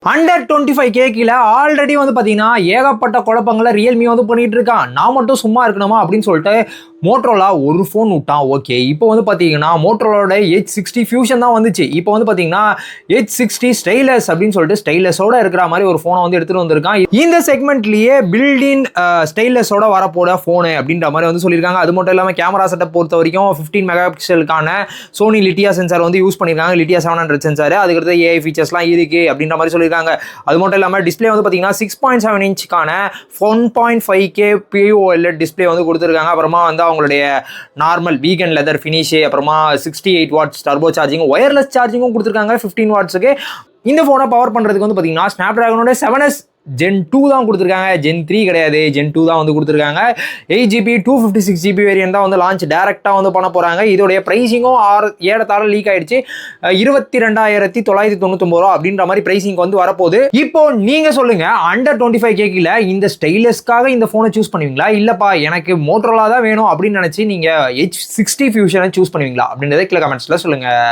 Under 25K கீழே already வந்து பார்த்தீங்கன்னா ஏகப்பட்ட குழப்பங்களை ரியல்மி வந்து பண்ணிட்டு இருக்கான். நான் மட்டும் சும்மா இருக்கணுமா அப்படின்னு சொல்லிட்டு மோட்டரோலா ஒரு ஃபோன் விட்டான். ஓகே, இப்போ வந்து பார்த்தீங்கன்னா மோட்டரோலோட H60 ஃபியூஷன் தான் வந்துச்சு. இப்போ வந்து பார்த்தீங்கன்னா H60 ஸ்டைலஸ் அப்படின்னு சொல்லிட்டு ஸ்டைலஸோட இருக்கிற மாதிரி ஒரு ஃபோனை வந்து எடுத்துட்டு வந்திருக்கான். இந்த செக்மெண்ட்லேயே பில்டின் ஸ்டைலஸோட வரப்போட ஃபோனு அப்படின்ற மாதிரி வந்து சொல்லியிருக்காங்க. அது மட்டும் இல்லாமல் கேமரா செட்டப் பொறுத்த வரைக்கும் 15 மெகா பிக்சலுக்கான சோனி லிட்டியா சென்சார் வந்து யூஸ் பண்ணியிருக்காங்க. லிட்டியா 700 சென்சார், அதுக்கடுத்து ஏஐ ஃபீச்சர்ஸ்லாம் இருக்கு அப்படின்ற மாதிரி சொல்லியிருக்காங்க. அது மட்டும் இல்லாமல் டிஸ்பிளே வந்து பார்த்தீங்கன்னா 6.7 இன்ச்சுக்கான 1.5K POLED டிஸ்பிளே வந்து கொடுத்துருக்காங்க. அப்புறமா வந்து அவங்களுடைய நார்மல் வீகன் லெதர் ஃபினிஷ், அப்புறமா 68 வாட்ஸ் டர்போ சார்ஜிங், ஒயர்லெஸ் சார்ஜிங்கும் கொடுத்துருக்காங்க 15 வாட்ஸுக்கு. இந்த ஃபோனை பவர் பண்ணுறதுக்கு வந்து பார்த்தீங்கன்னா ஸ்னாப்டிராகனோட 7S Gen 2 தான் கொடுத்துருக்காங்க. Gen 3 கிடையாது, Gen 2 தான் வந்து கொடுத்துருக்காங்க. 8GB 256GB வேரியன்ட் தான் வந்து லான்ச் டேரெக்டாக வந்து பண்ண போகிறாங்க. இதோடைய ப்ரைஸிங்கும் ஏறத்தாழ லீக் ஆயிடுச்சு. 22,999 ரூபா அப்படின்ற மாதிரி ப்ரைஸிங் வந்து வரப்போகுது. இப்போ நீங்கள் சொல்லுங்கள், அண்டர் 25K கீழே இந்த ஸ்டைலஸ்க்காக இந்த ஃபோனை சூஸ் பண்ணுவீங்களா, இல்லைப்பா எனக்கு மோட்டரோலா தான் வேணும் அப்படின்னு நினச்சி நீங்கள் H60 ஃபியூஷனை சூஸ் பண்ணுவீங்களா அப்படின்றத கீழே கமெண்ட்ஸில் சொல்லுங்கள்.